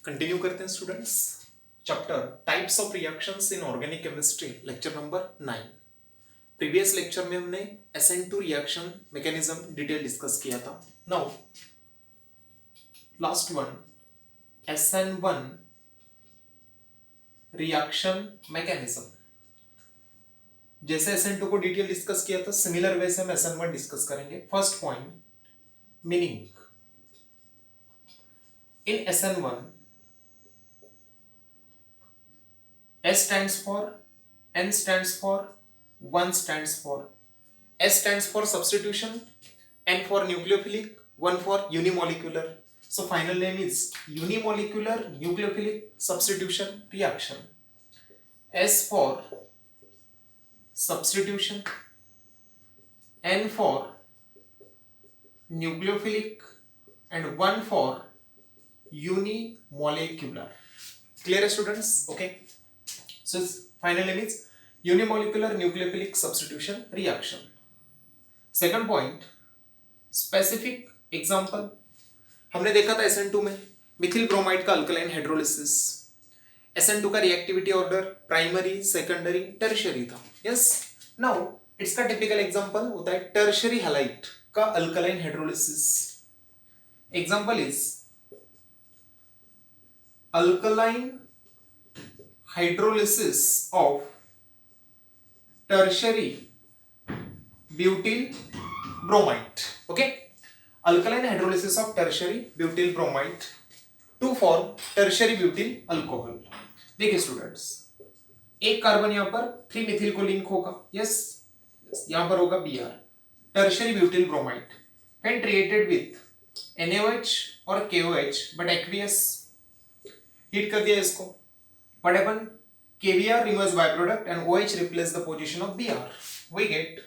Continue करते हैं students chapter types of reactions in organic chemistry lecture number 9। Previous lecture में हमने SN2 reaction mechanism detail discuss किया था। Now last one SN1 reaction mechanism. जैसे SN2 को detail discuss किया था सिमिलर वे से हम SN1 डिस्कस करेंगे। First point meaning in SN1 S stands for, N stands for, 1 stands for. S stands for substitution, N for nucleophilic, 1 for unimolecular. So final name is unimolecular nucleophilic substitution reaction. S for substitution, N for nucleophilic and 1 for unimolecular. Clear students? Okay. So final name is unimolecular nucleophilic substitution reaction. Second point specific example हमने देखा था SN2 में Mithil bromide का alkaline hydrolysis. SN2 का reactivity order primary secondary tertiary था। Yes now इसका typical example होता है टर्शियरी हैलाइड का alkaline hydrolysis. Example is alkaline hydrolysis of tertiary butyl bromide. Okay, alkaline hydrolysis of tertiary butyl bromide to form tertiary butyl alcohol. देखिए students एक carbon यहां पर 3 मिथिल को लिंक होगा। यस यहां पर होगा Br tertiary butyl bromide when treated with NaOH और KOH but aqueous हीट कर दिया इसको। What happened? KBr removes byproduct and OH replaces the position of Br. We get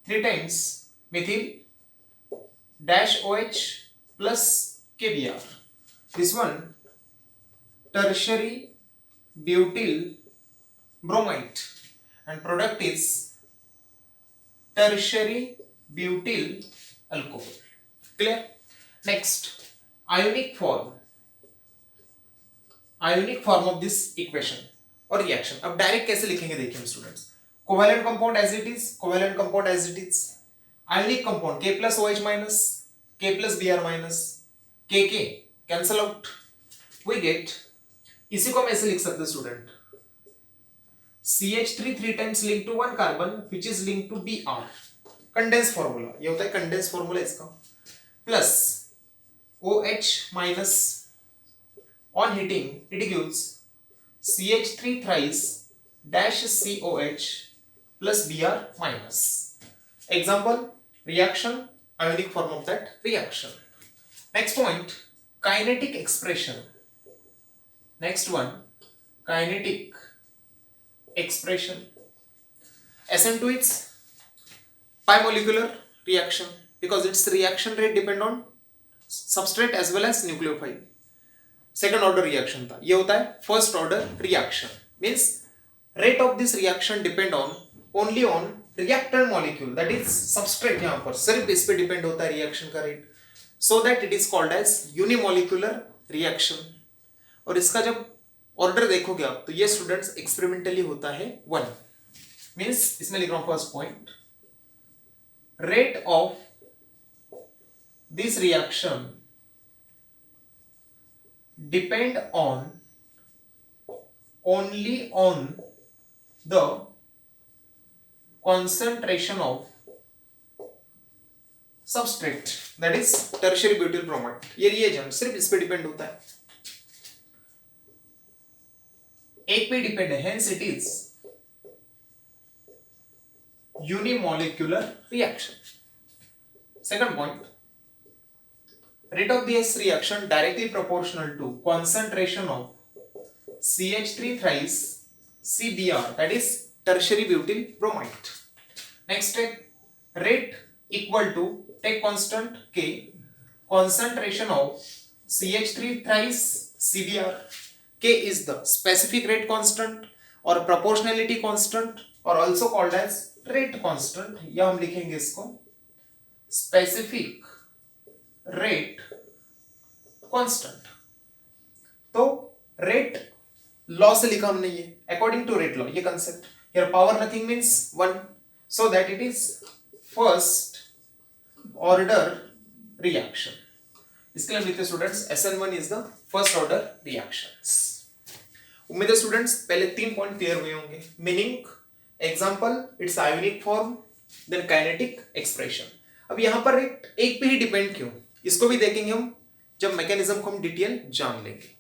3 times methyl dash OH plus KBr. This one tertiary butyl bromide and product is tertiary butyl alcohol. Clear? Next, ionic form of this equation और reaction. अब direct कैसे लिखेंगे देखिए हम students. Covalent compound as it is, covalent compound as it is, ionic compound K plus OH minus, K plus Br minus, KK cancel out. We get इसी को हम ऐसे लिख सकते हैं student CH3 3 times linked to one carbon which is linked to Br। Condense formula ये होता है, कंडेंस फार्मूला इसका plus OH minus on heating it gives CH3 thrice dash COH plus Br minus. Example reaction, ionic form of that reaction. Next point kinetic expression. Next one kinetic expression. SN2 is bimolecular reaction because its reaction rate depend on substrate as well as nucleophile. Second order reaction था, ये होता है first order reaction. Means rate of this reaction depend on only on reactant molecule that is substrate. यहां पर सिर्फ इस पे depend होता है रिएक्शन का rate, so that it is called as unimolecular reaction. और इसका जब ऑर्डर देखोगे आप तो ये स्टूडेंट्स एक्सपेरिमेंटली होता है 1। मींस इसमें लिख रहा हूं first point rate of this reaction depend on only on the concentration of substrate that is tertiary butyl bromide। ये रिएजेंट सिर्फ इस पे डिपेंड होता है, एक पे डिपेंड है, hence it is unimolecular reaction। second point rate of this reaction directly proportional to concentration of CH3 thrice CBr that is tertiary butyl bromide। next step rate equal to take constant K concentration of CH3 thrice CBr। K is the specific rate constant or proportionality constant or also called as rate constant। या हम लिखेंगे इसको specific rate constant। तो rate law से लिखा हमने ये, according to rate law, ये concept. Here power nothing means 1, so that it is first order reaction. इसके लिए लिखते students SN1 is the first order reactions. उम्मीद है स्टूडेंट्स पहले 3 पॉइंट क्लियर हुए होंगे। Meaning, example, it's ionic form, then kinetic expression. अब यहां पर एक पे ही डिपेंड क्यों, इसको भी देखेंगे हम जब मैकेनिज्म को हम डिटेल जान लेंगे।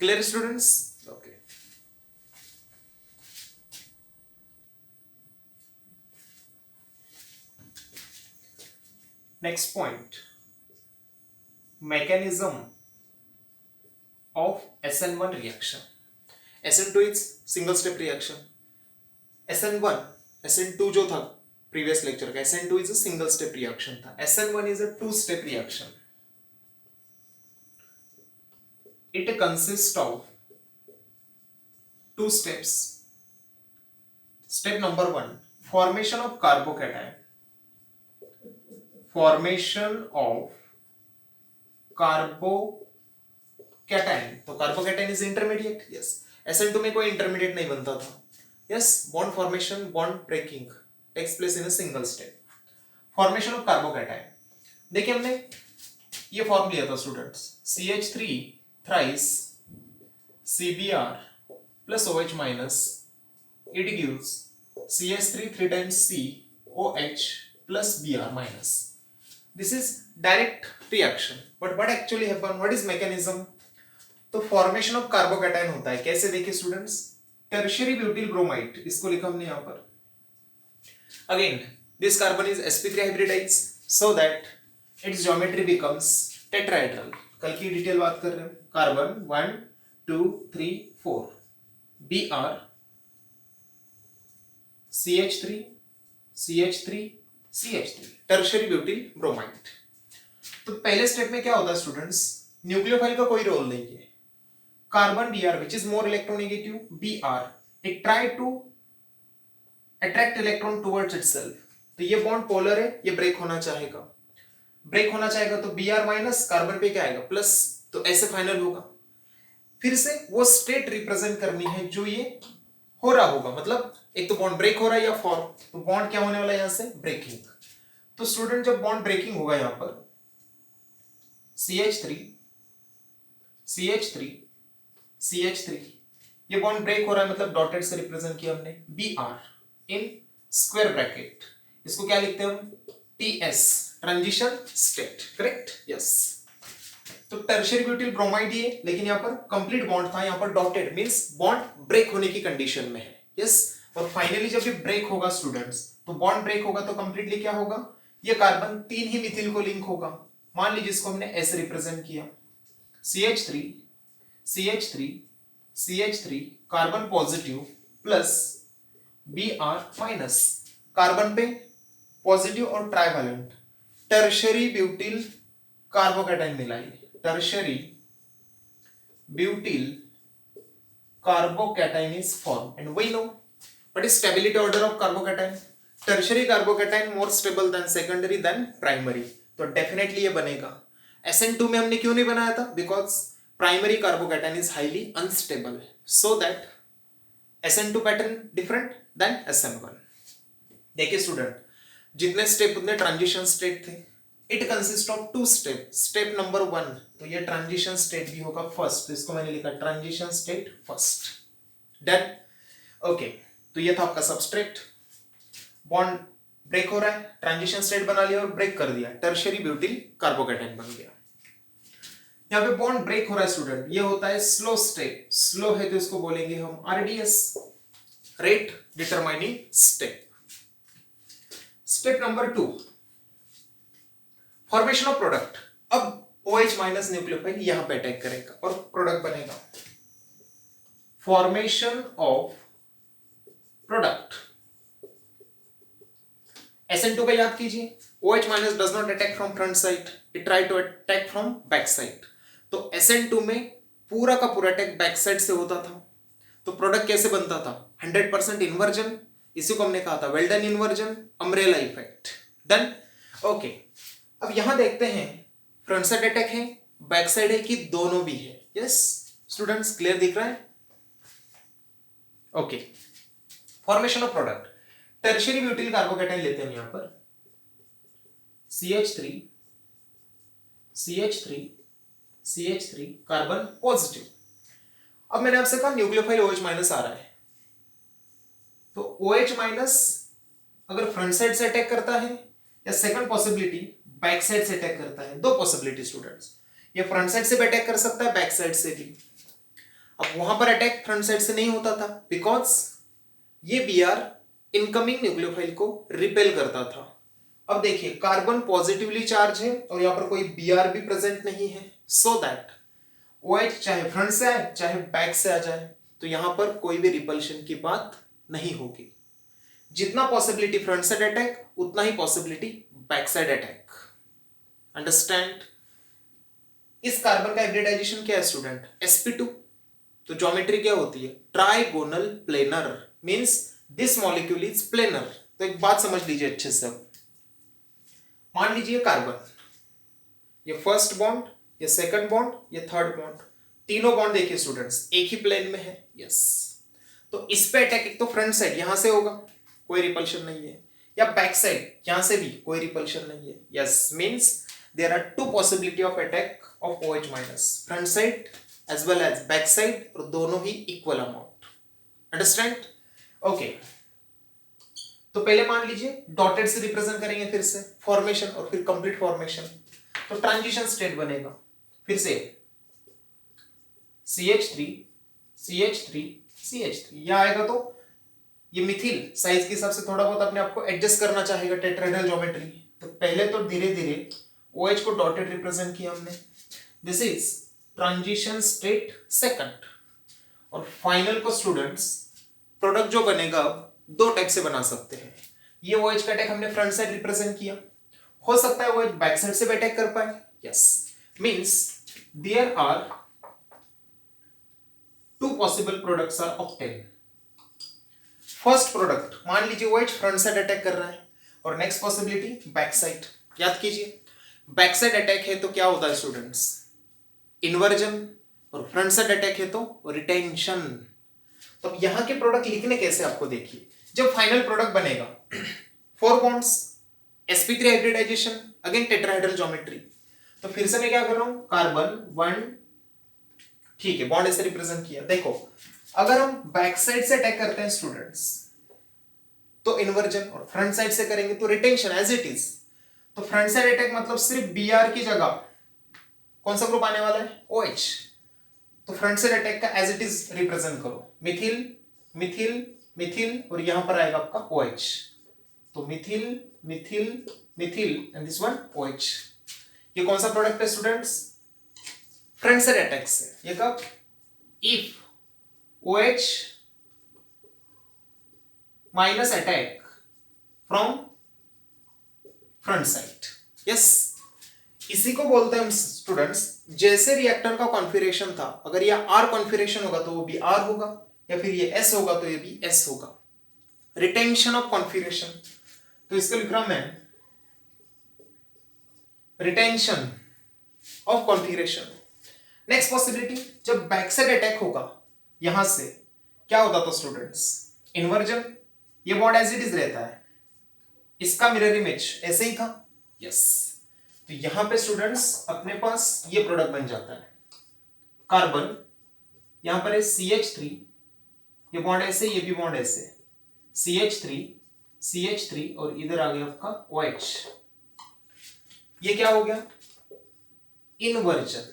Clear students? Okay. Next point, mechanism of SN1 reaction. SN2 is single step reaction. SN1, SN2 जो था previous lecture का, SN2 is a single step reaction था, SN1 is a two step reaction. It consists of two steps. Step number 1, formation of carbocation. Formation of carbocation, तो carbocation is intermediate, yes. SN2 में कोई intermediate नहीं बनता था, yes. Bond formation, bond breaking takes place in a single step. Formation of carbocation, देखिए हमने ये form लिया था students, CH3 thrice CBr plus OH minus, it gives CH3 3 times COH plus Br minus. This is direct reaction, but what actually happen? What is mechanism? तो formation of carbocation होता है, कैसे देखिए स्टूडेंट्स, टर्शियरी ब्यूटिल ब्रोमाइड, इसको लिखा हमने यहां पर। Again this carbon is sp3 hybridize, so that its geometry becomes tetrahedral. कल की डिटेल बात कर रहे हैं, carbon 1 2 3 4 Br CH3 CH3 CH3, tertiary butyl bromide. तो पहले स्टेप में क्या होता है स्टूडेंट्स, न्यूक्लियोफाइल का कोई रोल नहीं है। Carbon Br which is more electronegative, Br it try to attract electron towards itself, तो ये बॉन्ड पोलर है, ये ब्रेक होना चाहेगा, ब्रेक होना चाहेगा तो Br माइनस, कार्बन पे क्या आएगा प्लस, तो ऐसे फाइनल होगा। फिर से वो स्टेट रिप्रेजेंट करनी है जो ये हो रहा होगा, मतलब एक तो बॉन्ड ब्रेक हो रहा है या फॉर्म, तो बॉन्ड क्या होने वाला है यहां से, ब्रेकिंग। तो स्टूडेंट जब बॉन्ड ब्रेकिंग होगा यहां पर CH3 CH3 CH3, ये बॉन्ड ब्रेक हो रहा है, मतलब डॉटेड से रिप्रेजेंट किया हमने, Br इन स्क्वायर ब्रैकेट, इसको क्या लिखते हैं हम, TS, transition state, correct, yes. तो टर्शियरी ब्यूटिल ब्रोमाइड ये, लेकिन यहाँ पर कंप्लीट बॉन्ड था, यहाँ पर डॉटेड मींस बॉन्ड ब्रेक होने की कंडीशन में है, यस। और फाइनली जब ये ब्रेक होगा स्टूडेंट्स, तो बॉन्ड ब्रेक होगा तो कंप्लीटली क्या होगा, ये कार्बन 3 ही मिथिल को लिंक होगा। मान लीजिए इसको हमने ऐसे रिप्रेजेंट किया, CH3 CH3 CH3 carbon positive plus Br minus, carbon पे पॉजिटिव और ट्राइवैलेंट, टर्शियरी ब्यूटिल कार्बोकैटायन मिलाई, tertiary butyl carbocation is formed, and we know what is stability order of carbocation. Tertiary carbocation more stable than secondary than primary, तो definitely ये बनेगा। SN2 में हमने क्यों नहीं बनाया था, because primary carbocation is highly unstable, so that SN2 pattern different than SN1। देखिए स्टूडेंट, जितने स्टेप उतने ट्रांजिशन स्टेट थे। It consist of 2 step. Step number 1, तो ये ट्रांजिशन स्टेट भी होगा फर्स्ट, तो इसको मैंने लिखा transition state first, done, okay. तो ये था आपका सबस्ट्रेट, बॉन्ड ब्रेक हो रहा है, ट्रांजिशन स्टेट बना लिया और ब्रेक कर दिया, टर्शियरी ब्यूटिल कार्बोकैटायन बन गया। यहाँ पे बॉन्ड ब्रेक हो रहा है स्टूडेंट, ये होता है स्लो स्टेप, स्लो है तो इसको बोलेंगे हम RDS, rate determining step. Step number 2, formation of product. अब OH माइनस न्यूक्लियोफाइल यहां पे अटैक करेगा और प्रोडक्ट बनेगा, फॉर्मेशन ऑफ प्रोडक्ट। SN2 पे याद कीजिए, OH minus does not attack from front side, it try to attack from back side. तो SN2 में पूरा का पूरा अटैक बैक साइड से होता था, तो प्रोडक्ट कैसे बनता था, 100% इन्वर्जन, इसी को हमने कहा था Walden inversion, umbrella effect, done, okay. अब यहां देखते हैं फ्रंट साइड अटैक है, बैक साइड है कि दोनों भी है, यस। स्टूडेंट्स क्लियर दिख रहा है? Okay, formation of product, tertiary butyl carbocation लेते हैं यहां पर CH3 CH3 CH3 carbon positive. अब मैंने आपसे कहा न्यूक्लियोफाइल OH माइनस आ रहा है, तो OH माइनस अगर फ्रंट साइड से अटैक करता है या सेकंड पॉसिबिलिटी बैक साइड से अटैक करता है, दो पॉसिबिलिटी स्टूडेंट्स, ये फ्रंट साइड से भी अटैक कर सकता है, बैक साइड से भी। अब वहां पर अटैक फ्रंट साइड से नहीं होता था बिकॉज ये Br इनकमिंग न्यूक्लियोफाइल को रिपेल करता था। अब देखिए कार्बन पॉजिटिवली चार्ज है और यहां पर कोई Br भी प्रेजेंट नहीं है, सो दैट OH चाहे फ्रंट से आए चाहे बैक से आ जाए तो यहां पर कोई भी रिपल्शन की बात नहीं होगी। जितना पॉसिबिलिटी फ्रंट साइड अटैक उतना ही possibility back side attack. Understand? इस कार्बन का हाइब्रिडाइजेशन क्या है स्टूडेंट? sp2। तो ज्योमेट्री क्या होती है? Trigonal planar, means this molecule is planar. तो एक बात समझ लीजिए अच्छे से। मान लीजिए कार्बन, ये फर्स्ट बॉन्ड, ये सेकंड बॉन्ड, ये थर्ड बॉन्ड, तीनों बॉन्ड देखिए स्टूडेंट्स एक ही प्लेन में है। यस, तो इस पे अटैक एक तो फ्रंट साइड यहां से होगा, कोई रिपल्शन नहीं है, या बैक साइड यहां से भी कोई रिपल्शन नहीं है। Yes, means there are two possibility of attack of OH minus, front side as well as back side, और दोनों ही इक्वल अमाउंट। अंडरस्टैंड? ओके, तो पहले मान लीजिए डॉटेड से रिप्रेजेंट करेंगे, फिर से फॉर्मेशन और फिर कंप्लीट फॉर्मेशन, तो ट्रांजिशन स्टेट बनेगा। फिर से CH3 CH3 CH3 यह आएगा, तो ये मिथिल साइज के हिसाब से थोड़ा बहुत अपने आप को एडजस्ट करना चाहेगा टेट्राहेड्रल ज्योमेट्री। तो पहले तो धीरे धीरे OH को डॉटेड रिप्रेजेंट किया हमने, this is transition state second. और फाइनल को स्टूडेंट्स प्रोडक्ट जो बनेगा दो टाइप से बना सकते हैं। ये OH का अटैक हमने फ्रंट साइड रिप्रेजेंट किया, हो सकता है OH बैक साइड से भी अटैक कर पाए। Yes, means there are two possible products are obtain. First product मान लीजिए OH फ्रंट साइड अटैक कर रहा है, और नेक्स्ट पॉसिबिलिटी बैक साइड। याद कीजिए बैक साइड अटैक है तो क्या होता है स्टूडेंट्स? इन्वर्जन, और फ्रंट साइड अटैक है तो रिटेंशन। तो अब यहां के प्रोडक्ट लिखने कैसे आपको देखिए, जब फाइनल प्रोडक्ट बनेगा 4 bonds sp3 hybridization, again tetrahedral geometry. तो फिर से मैं क्या कर रहा हूं, कार्बन 1, ठीक है, बॉन्ड ऐसे रिप्रेजेंट किया। देखो अगर हम बैक साइड से अटैक करते हैं स्टूडेंट्स तो इन्वर्जन, और फ्रंट साइड से करेंगे तो रिटेंशन एज इट इज। तो फ्रंट साइड अटैक मतलब सिर्फ Br की जगह कौन सा ग्रुप आने वाला है? OH। तो फ्रंट साइड अटैक का एज इट इज रिप्रेजेंट करो, मिथिल मिथिल मिथिल, और यहां पर आएगा आपका OH। तो Mithil Mithil Mithil and this one OH। ये कौन सा प्रोडक्ट है स्टूडेंट्स? फ्रंट साइड अटैक से। ये कब? If OH minus attack from front side. Yes, इसी को बोलते हैं हम स्टूडेंट्स, जैसे रिएक्टर का कॉन्फ़िगरेशन था, अगर ये R कॉन्फ़िगरेशन होगा तो वो भी R होगा, या फिर ये S होगा तो ये भी S होगा। रिटेंशन ऑफ कॉन्फ़िगरेशन, तो इसको लिख रहा हूं मैं retention of configuration. Next possibility, जब बैक साइड अटैक होगा यहां से क्या होता था स्टूडेंट्स? इन्वर्जन, ये बॉन्ड एज इट इज रहता है, इसका मिरर इमेज ऐसे ही था। यस, तो यहां पे स्टूडेंट्स अपने पास ये प्रोडक्ट बन जाता है, कार्बन यहां पर है CH3, ये बॉन्ड ऐसे, ये भी बॉन्ड ऐसे, CH3 CH3, और इधर आ गया आपका OH। ये क्या हो गया? इन्वर्जन।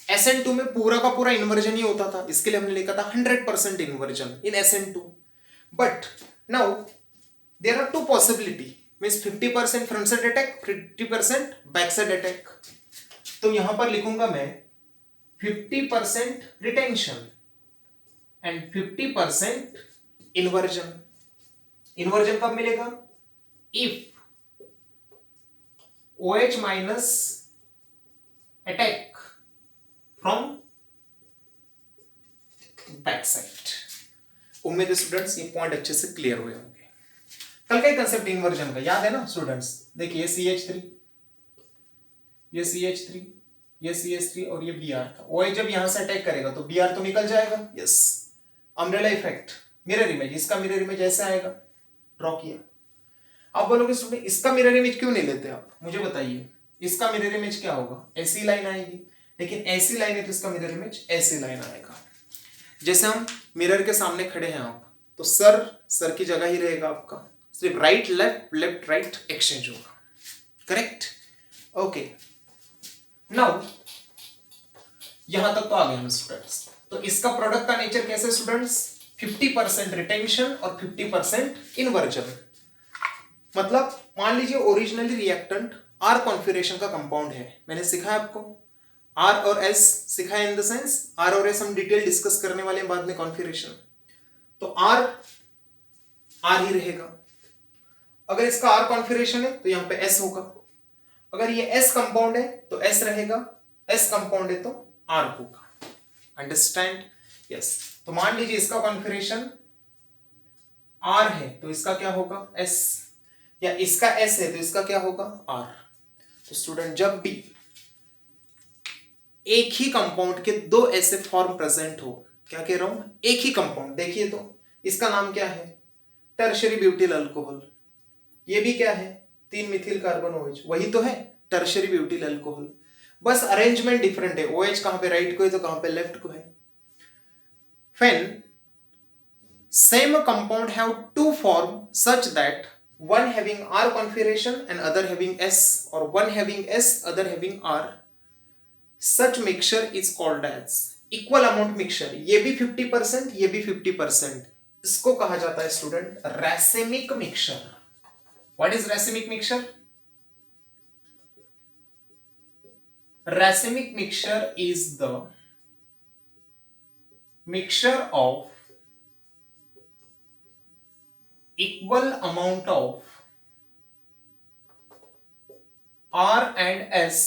SN2 में पूरा का पूरा इन्वर्जन ही होता था, इसके लिए हमने लिखा था 100% inversion in SN2। But now there are two possibility, means 50% front side attack, 50% back side attack. तो यहां पर लिखूंगा मैं 50% रिटेंशन एंड 50% इन्वर्जन। इन्वर्जन कब मिलेगा? If OH minus attack from back side. उम्मीद है स्टूडेंट्स ये पॉइंट अच्छे से क्लियर हुए होंगे। कल का कंसेप्ट इन्वर्जन का याद है ना स्टूडेंट्स? देखिए CH3, ये CH3, ये CH3 और ये Br था। OH जब यहां से अटैक करेगा तो Br तो निकल जाएगा, yes. Umbrella effect, mirror image, इसका मिरर इमेज ऐसे आएगा, ड्रॉ किया। आप बोलोगे स्टूडेंट इसका मिरर इमेज क्यों नहीं लेते आप, मुझे बताइए। इसका मिरर इमेज क्या होगा, ऐसी लाइन आएगी, लेकिन ऐसी लाइन है तो इसका मिरर इमेज ऐसी लाइन आएगा। जैसे हम मिरर के सामने खड़े हैं आप, तो सर की जगह ही रहेगा आपका, सिर्फ right left left right exchange होगा, करेक्ट। ओके, नाउ यहां तक तो आ गए हम स्टूडेंट्स। तो इसका प्रोडक्ट का नेचर कैसे स्टूडेंट्स, 50% रिटेंशन और 50% इन्वर्जन। मतलब मान लीजिए ओरिजिनली रिएक्टेंट आर कॉन्फिगरेशन का कंपाउंड है, मैंने सिखाया आपको आर और एस सिखाया, इन द सेंस आर और एस हम डिटेल डिस्कस करने वाले हैं बाद में कॉन्फिगरेशन। तो आर ही रहेगा, अगर इसका आर कॉन्फिगरेशन है तो यहां पे एस होगा, अगर ये एस कंपाउंड है तो एस रहेगा, एस कंपाउंड है तो आर होगा, अंडरस्टैंड, यस। तो मान लीजिए इसका कॉन्फिगरेशन आर है तो इसका क्या होगा एस, या इसका एस है तो इसका क्या होगा आर। तो स्टूडेंट जब भी एक ही कंपाउंड के दो ऐसे फॉर्म प्रेजेंट हो, क्या कह रहा हूं, एक ही कंपाउंड, देखिए तो इसका नाम क्या है, टर्शियरी ब्यूटिल अल्कोहल, ये भी क्या है 3 मिथिल कार्बन OH, वही तो है टर्शियरी ब्यूटिल अल्कोहल, बस अरेंजमेंट डिफरेंट है, OH कहां पे राइट को है तो कहां पे लेफ्ट को है। When same compound have two form such that one having R configuration and other having S, or one having S other having R, such mixture is called as equal amount mixture। ये भी 50% ये भी 50%, इसको कहा जाता है student racemic mixture. What is racemic mixture, racemic mixture is the mixture of equal amount of R and S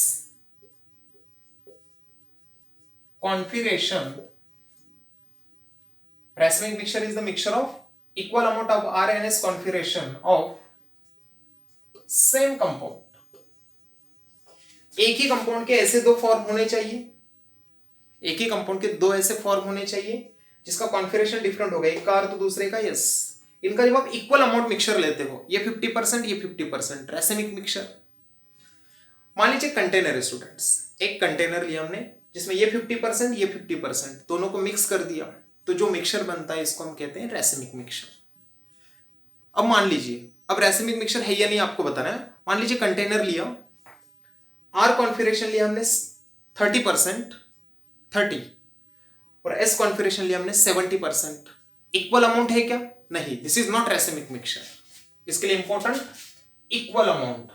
configuration। racemic mixture is the mixture of equal amount of R and S configuration of same compound। एक ही compound के ऐसे दो form होने चाहिए, एक ही compound के दो ऐसे फॉर्म होने चाहिए जिसका कॉन्फिगरेशन डिफरेंट होगा, एक का आर तो दूसरे का यस। इनका जब आप इक्वल अमाउंट मिक्सचर लेते हो, ये 50% ये 50%, रैसेमिक मिक्सचर। मान लीजिए कंटेनर है स्टूडेंट्स, एक कंटेनर लिया हमने जिसमें ये 50% ये 50%, दोनों को मिक्स कर दिया, तो जो मिक्सचर बनता है इसको हम कहते हैं रैसेमिक मिक्सचर। अब मान लीजिए, अब रैसेमिक मिक्सचर है या नहीं आपको बताना है। मान लीजिए कंटेनर लिया, आर कॉन्फिगरेशन लिया हमने 30%, 30, और एस कॉन्फिगरेशन लिया हमने 70%, इक्वल अमाउंट है क्या, नहीं, दिस इज नॉट रैसेमिक मिक्सचर। इसके लिए important equal amount,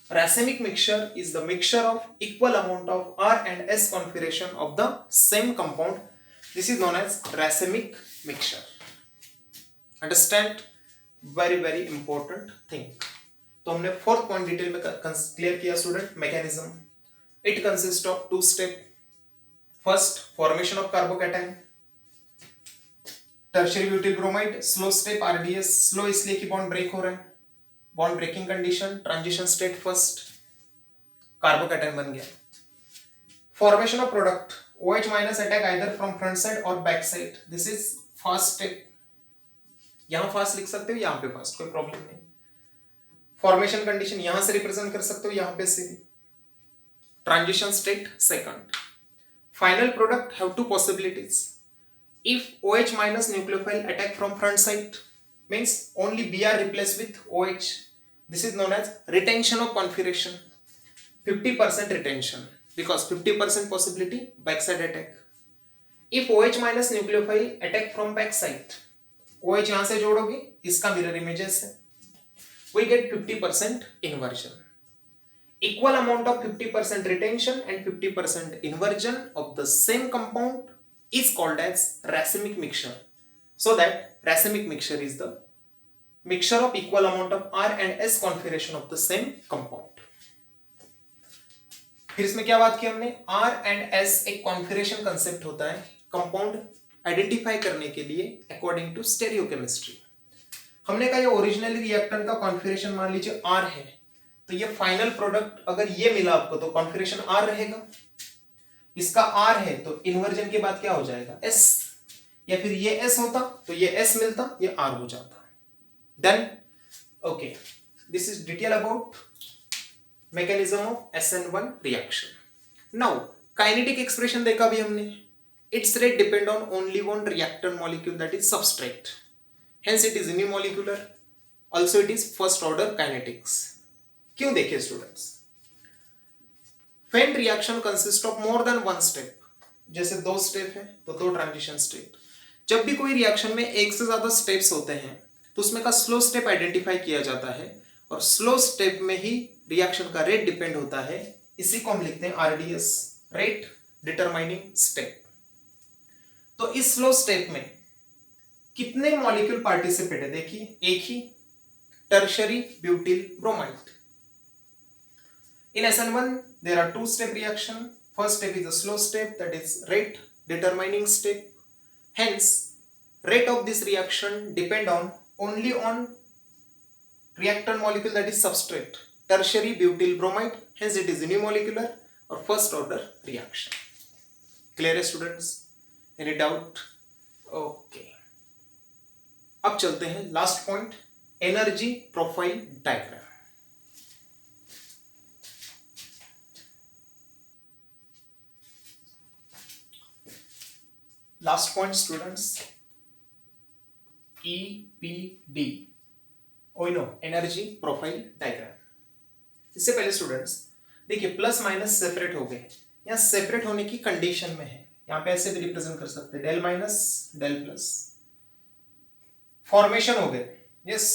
racemic mixture is the mixture of equal amount of R and S configuration of the same compound, this is known as racemic mixture, understand, very important thing। तो हमने fourth point detail में clear किया student, mechanism. It consist of 2 step, first formation of carbocation, tertiary butyl bromide, slow step RDS, slow इसलिए कि bond break हो रहा है, bond breaking condition, transition state first, carbocation बन गया। Formation of product, OH minus attack either from front side और back side, this is first step, यहां fast लिख सकते हो, यहां पे फास्ट, कोई प्रॉब्लम नहीं। फॉर्मेशन कंडीशन यहां से रिप्रेजेंट कर सकते हो, यहां पे से। Transition state second. Final product have to possibilities, if OH minus nucleophile attack from front side means only Br replaced with OH, this is known as retention of configuration, 50% retention because 50% possibility backside attack। if OH minus nucleophile attack from backside, OH यहां से जोड़ोगे, इसका mirror images है, we get 50% inversion, equal amount of 50% retention and 50% inversion of the same compound is called as racemic mixture, so that racemic mixture is the mixture of equal amount of R and S configuration of the same compound। फिर इसमें क्या बात की हमने, R and S एक configuration concept होता है compound identify करने के लिए अकॉर्डिंग टू स्टेरियोकेमिस्ट्री। हमने कहा ये ओरिजिनली रिएक्टेंट का कॉन्फिगरेशन मान लीजिए R है, तो ये फाइनल प्रोडक्ट अगर ये मिला आपको तो कॉन्फिगरेशन आर रहेगा, इसका आर है तो इन्वर्जन के बाद क्या हो जाएगा एस, या फिर ये एस होता तो ये एस मिलता, ये आर हो जाता। Done. Okay, this is detail about mechanism of SN1 reaction. Now kinetic expression देखा भी हमने, it's rate depend on only one reactant molecule that is substrate, hence it is unimolecular, also it is first order kinetics. क्यों देखिए students, when reaction consist of more than one step, जैसे 2 step है तो 2 transition state, जब भी कोई reaction में एक से ज्यादा स्टेप्स होते हैं तो उसमें का स्लो स्टेप आइडेंटिफाई किया जाता है, और स्लो स्टेप में ही रिएक्शन का रेट डिपेंड होता है, इसी को हम लिखते हैं RDS, रेट डिटरमाइनिंग स्टेप। तो इस स्लो स्टेप में कितने मॉलिक्यूल पार्टिसिपेट है, देखिए एक ही, tertiary butyl bromide. In SN1 there are 2 step reaction. First step is a slow step, that is rate determining step. Hence rate of this reaction depend on only on reactant molecule that is substrate, tertiary butyl bromide, hence it is unimolecular or first order reaction. Clear है students? Any doubt? Okay. अब चलते हैं last point, energy profile diagram. Last point students, EPD, energy profile diagram. इससे पहले students देखिए plus minus separate हो गए, यहाँ सेपरेट होने की कंडीशन में है, यहाँ पे ऐसे भी रिप्रेजेंट कर सकते हैं, del minus del plus, formation हो गए, यस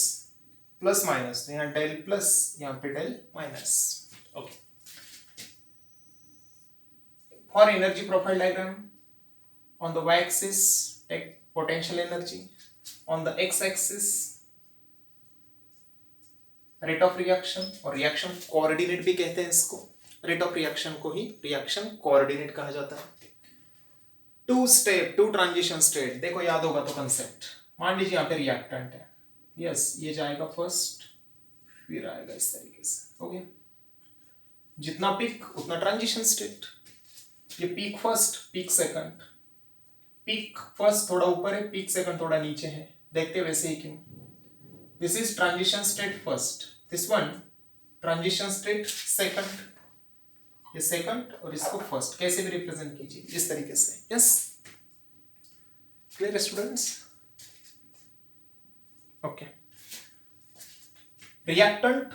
प्लस माइनस, तो यहाँ डेल प्लस, यहाँ पे del minus. Okay, for energy profile diagram, on the y-axis take potential energy, on the x-axis rate of reaction, और reaction coordinate भी कहते हैं इसको, rate of reaction को ही reaction coordinate कहा जाता है। 2 step 2 transition state, देखो याद होगा तो कंसेप्ट, मान लीजिए यहाँ पे रिएक्टेंट है, यस ये जाएगा फर्स्ट, फिर आएगा इस तरीके से, हो गया, जितना पीक उतना ट्रांजिशन स्टेट, ये peak first peak second, peak first थोड़ा ऊपर है, पीक सेकंड थोड़ा नीचे है, देखते वैसे ही क्यों, this is transition state first, this one transition state second, ये सेकंड और इसको फर्स्ट, कैसे भी रिप्रेजेंट कीजिए इस तरीके से, yes clear students? Okay, reactant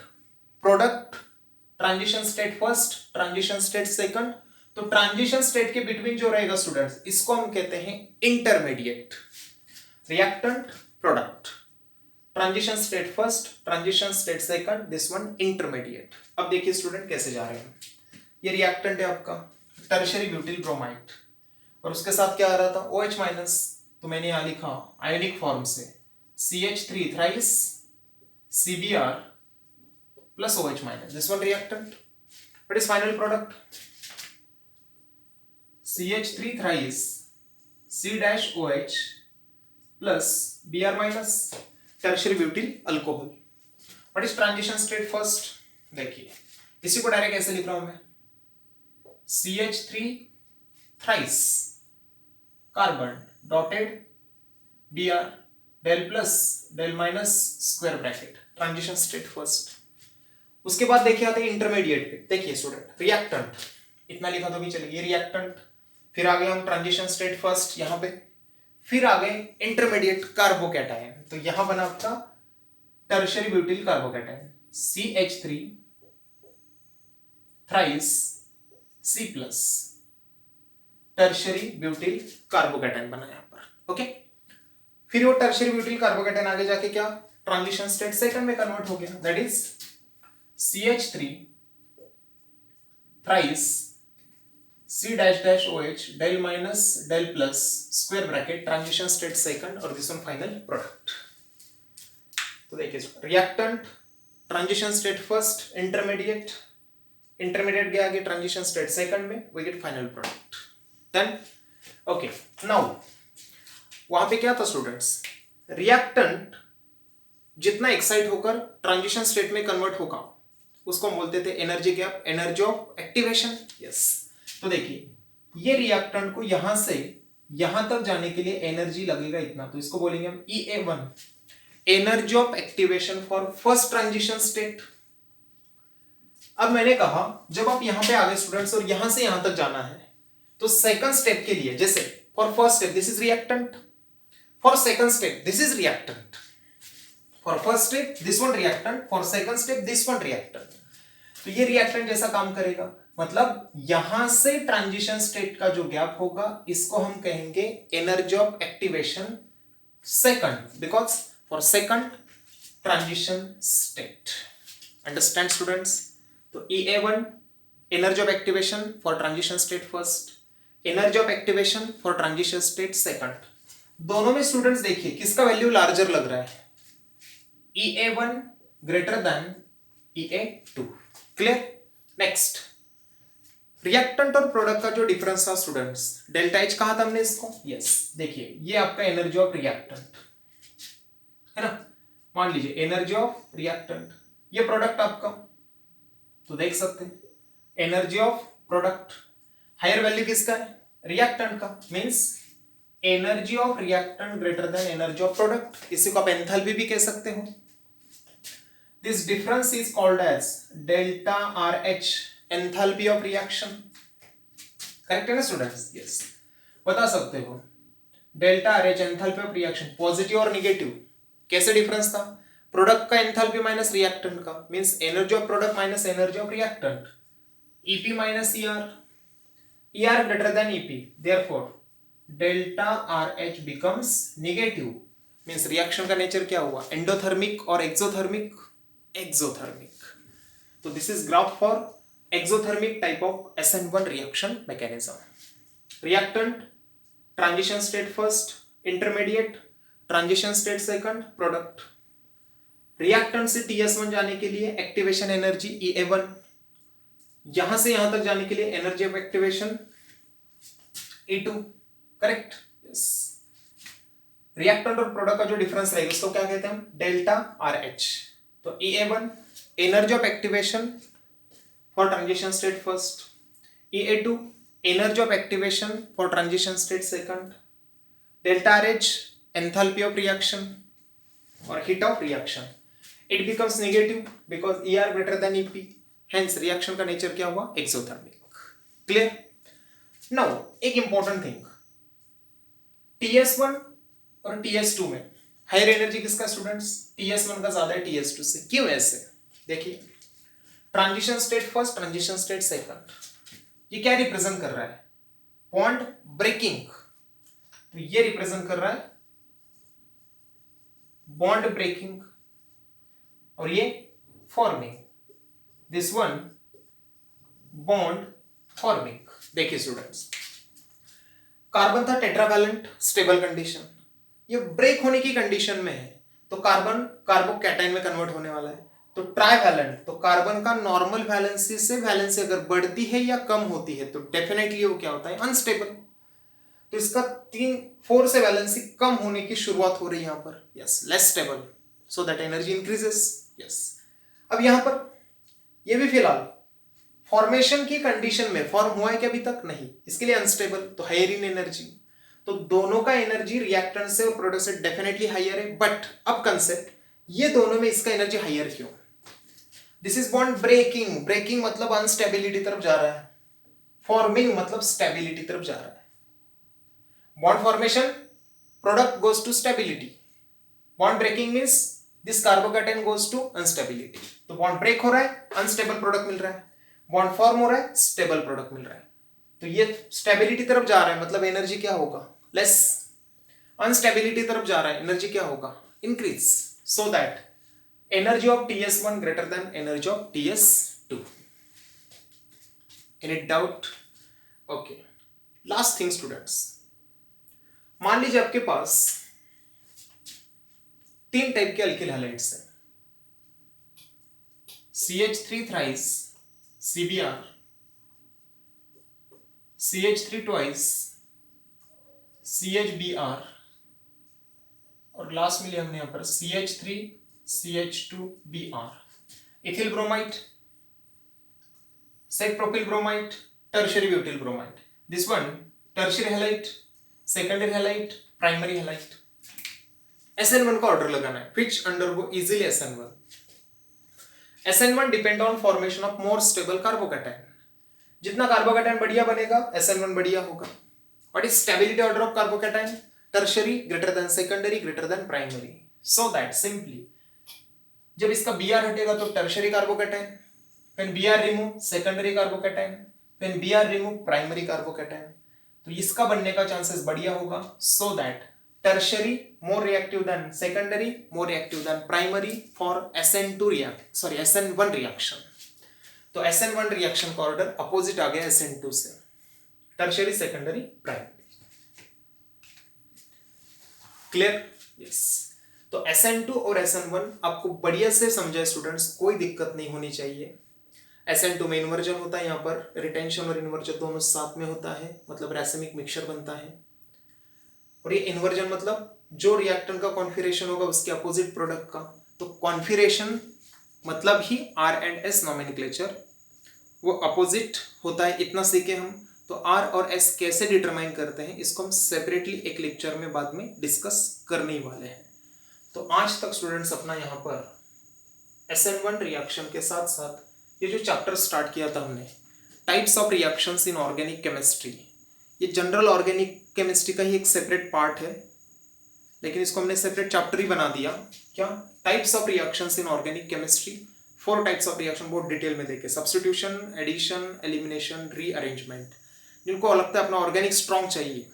product, transition state first, transition state second, तो ट्रांजिशन स्टेट के बिटवीन जो रहेगा स्टूडेंट्स, इसको हम कहते हैं intermediate. Reactant product, transition state first, transition state second, this one intermediate. अब देखिए स्टूडेंट कैसे जा रहे हैं, ये रिएक्टेंट है आपका टर्शियरी ब्यूटिल ब्रोमाइड, और उसके साथ क्या आ रहा था OH माइनस, तो मैंने यहां लिखा आयोनिक फॉर्म से CH3 thrice CBr plus OH minus, this one reactant. What is final product? CH3 thrice C-OH plus Br minus tertiary butyl alcohol. What is transition state first? देखिए इसी को direct ऐसे लिख रहा हूं मैं, CH3 thrice carbon dotted Br del plus del minus square bracket, transition state first. उसके बाद देखिए आते हैं इंटरमीडिएट पे, देखिए स्टूडेंट रिएक्टेंट, इतना लिखा तो भी चलेगा, ये रिएक्टेंट, फिर आ गए हम ट्रांजिशन स्टेट फर्स्ट यहाँ पे, फिर आ गए इंटरमीडिएट कार्बोकैटायन, तो यहां बना आपका tertiary butyl carbocation CH3 thrice C plus, tertiary butyl carbocation बना यहां पर। ओके, फिर वो टर्शियरी ब्यूटिल कार्बोकैटायन आगे जाके क्या ट्रांजिशन स्टेट सेकंड में कन्वर्ट हो गया, that is CH3 thrice C-OH del minus del plus square bracket, transition state second, और दिस वन फाइनल प्रोडक्ट। तो देखिए reactant transition state first, intermediate, intermediate गया आगे ट्रांजिशन स्टेट सेकंड में, we get final product. Then okay, now वहां पे क्या था स्टूडेंट्स, रिएक्टेंट जितना एक्साइट होकर ट्रांजिशन स्टेट में कन्वर्ट होगा उसको हम बोलते थे energy gap, energy of activation. Yes, तो देखिए ये रिएक्टेंट को यहां से यहां तक जाने के लिए एनर्जी लगेगा इतना, तो इसको बोलेंगे हम EA1, energy of activation for first transition state. अब मैंने कहा जब आप यहां पे आ गए स्टूडेंट्स और यहां से यहां तक जाना है, तो सेकंड स्टेप के लिए, जैसे for first step this is reactant, for second step this is reactant, for first step this one reactant, for second step this one reactant. तो ये रिएक्टेंट जैसा काम करेगा, मतलब यहां से ट्रांजिशन स्टेट का जो गैप होगा इसको हम कहेंगे energy of activation second, because for second transition state. Understand students? तो EA1 energy of activation for transition state first, energy of activation for transition state second. दोनों में स्टूडेंट्स देखिए किसका वैल्यू लार्जर लग रहा है, EA1 greater than EA2। Clear? Next, reactant और product का जो डिफरेंस था स्टूडेंट्स, डेल्टा H कहा था हमने इसको। यस, देखिए ये आपका एनर्जी ऑफ रिएक्टेंट है ना, मान लीजिए एनर्जी ऑफ रिएक्टेंट, ये प्रोडक्ट आपका, तो देख सकते हैं energy of product, higher value किसका है, रिएक्टेंट का, means energy of reactant greater than energy of product. इसी को आप एंथैल्पी भी कह सकते हो। This difference is called as delta RH, enthalpy of reaction. Correct है ना स्टूडेंट्स? यस, बता सकते हो delta RH enthalpy of reaction, positive और नेगेटिव। कैसे डिफरेंस था, प्रोडक्ट का एंथैल्पी माइनस रिएक्टेंट का, means energy of product minus energy of reactant, EP minus ER greater than EP, therefore delta RH becomes negative, means reaction का nature क्या हुआ, endothermic और exothermic, exothermic. तो this is graph for exothermic type of SN1 reaction mechanism. Reactant transition state first, intermediate transition state second, product. Reactant से TS1 जाने के लिए activation energy EA1, यहां से यहां तक जाने के लिए energy of activation E2। Correct? Yes. Reactant और प्रोडक्ट का जो डिफरेंस रहेगा उसको क्या कहते हैं हम, डेल्टा RH। तो EA1 energy of activation for transition state first, EA2 energy of activation for transition state second, delta RH enthalpy of reaction और heat of reaction. It becomes negative because ER greater than EP, hence reaction का nature क्या हुआ, exothermic. Clear? Now एक important thing, TS1 और TS2 में higher energy किसका students, TS1 का ज्यादा है TS2 से। क्यों ऐसे? देखिए transition state first, transition state second, ये क्या रिप्रेजेंट कर रहा है, बॉन्ड ब्रेकिंग। तो ये रिप्रेजेंट कर रहा है बॉन्ड ब्रेकिंग और ये forming, this one bond forming. देखिए स्टूडेंट्स, कार्बन था टेट्रावैलेंट स्टेबल कंडीशन, ये ब्रेक होने की कंडीशन में है, तो कार्बन कार्बोकैटायन में कन्वर्ट होने वाला है। तो ट्राइवैलेंट, तो कार्बन का नॉर्मल वैलेंसी से वैलेंसी अगर बढ़ती है या कम होती है तो डेफिनेटली वो क्या होता है, अनस्टेबल। तो इसका 4 से वैलेंसी कम होने की शुरुआत हो रही है यहां पर, yes, less stable, so that energy increases. Yes, अब यहां पर ये भी फिलहाल फॉर्मेशन की कंडीशन में, फॉर्म हुआ है कि अभी तक नहीं, इसके लिए अनस्टेबल, तो हायर इन एनर्जी। तो दोनों का एनर्जी रिएक्टेंट से और प्रोडक्ट से डेफिनेटली हायर है, बट अब कंसेप्ट, ये दोनों में इसका एनर्जी हायर क्यों, this is bond breaking, breaking मतलब अनस्टेबिलिटी तरफ जा रहा है, फॉर्मिंग मतलब स्टेबिलिटी तरफ जा रहा है। Bond formation, product goes to stability, bond breaking means this carbocation goes to unstability. तो बॉन्ड ब्रेक हो रहा है, अनस्टेबल प्रोडक्ट मिल रहा है, बॉन्ड फॉर्म हो रहा है, स्टेबल प्रोडक्ट मिल रहा है। तो ये स्टेबिलिटी तरफ जा रहा है, मतलब एनर्जी क्या होगा, लेस। अनस्टेबिलिटी तरफ जा रहा है, एनर्जी क्या होगा, increase, so that energy of TS1 greater than energy of TS2। Any doubt? Okay, last thing students, मान लीजिए आपके पास 3 टाइप के अल्किल हैलाइड्स हैं, CH3 thrice, CBr, CH3 twice, CHBr, और लास्ट में लिया हमने यहां पर CH3 CH2Br, ethyl bromide, sec propyl bromide, tertiary butyl bromide. This one tertiary halite, secondary halite, primary halite. SN1 का ऑर्डर लगाना है, which undergo easily SN1. SN1 depend on formation of more stable carbocation. जितना carbocation बढ़िया बनेगा SN1 बढ़िया होगा. What is stability order of carbocation? Tertiary greater than secondary greater than primary. So that simply जब इसका Br हटेगा तो tertiary carbocation, when Br remove secondary carbocation, when Br remove primary carbocation. तो इसका बनने का चांसेस बढ़िया होगा. So that tertiary more reactive than secondary, more reactive than primary for SN1 reaction. तो SN1 रिएक्शन का ऑर्डर अपोजिट आ गया SN2 से, tertiary, secondary, primary. Clear? Yes. तो SN2 और SN1 आपको बढ़िया से समझे स्टूडेंट्स, कोई दिक्कत नहीं होनी चाहिए. SN2 में इन्वर्जन होता है, यहाँ पर रिटेंशन और इन्वर्जन दोनों साथ में होता है, मतलब रैसेमिक मिक्सचर बनता है. और ये इन्वर्जन मतलब जो रिएक्टेंट का कॉन्फिगरेशन होगा उसके अपोजिट प्रोडक्ट का. तो कॉन्फिगरेशन मतलब ही R&S नोमेनक्लेचर, वो अपोजिट होता है. इतना सीखे हम. तो R और S कैसे डिटरमाइन करते हैं इसको हम सेपरेटली एक लेक्चर में बाद में डिस्कस करने वाले हैं. तो आज तक स्टूडेंट्स अपना यहाँ पर SN1 रिएक्शन के साथ साथ ये जो चैप्टर स्टार्ट किया था हमने, types of reactions in organic chemistry, ये जनरल ऑर्गेनिक केमिस्ट्री का ही एक सेपरेट पार्ट है, लेकिन इसको हमने सेपरेट चैप्टर ही बना दिया. क्या? Types of reactions in organic chemistry. 4 types of reaction बहुत डिटेल में देखे, सब्स्टिट्यूशन, एडिशन, एलिमिनेशन, रीअरेंजमेंट. जिनको लगता है अपना ऑर्गेनिक स्ट्रॉन्ग चाहिए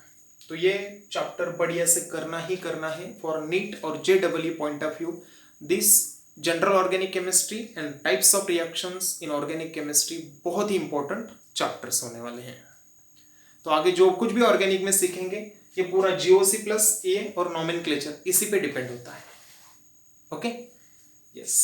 तो ये चैप्टर बढ़िया से करना ही करना है. फॉर नीट और JEE point of view, this general organic chemistry and types of reactions in organic chemistry बहुत ही इंपॉर्टेंट चैप्टर्स होने वाले हैं. तो आगे जो कुछ भी ऑर्गेनिक में सीखेंगे ये पूरा GOC प्लस A और नोमेनक्लेचर इसी पे डिपेंड होता है. ओके? यस.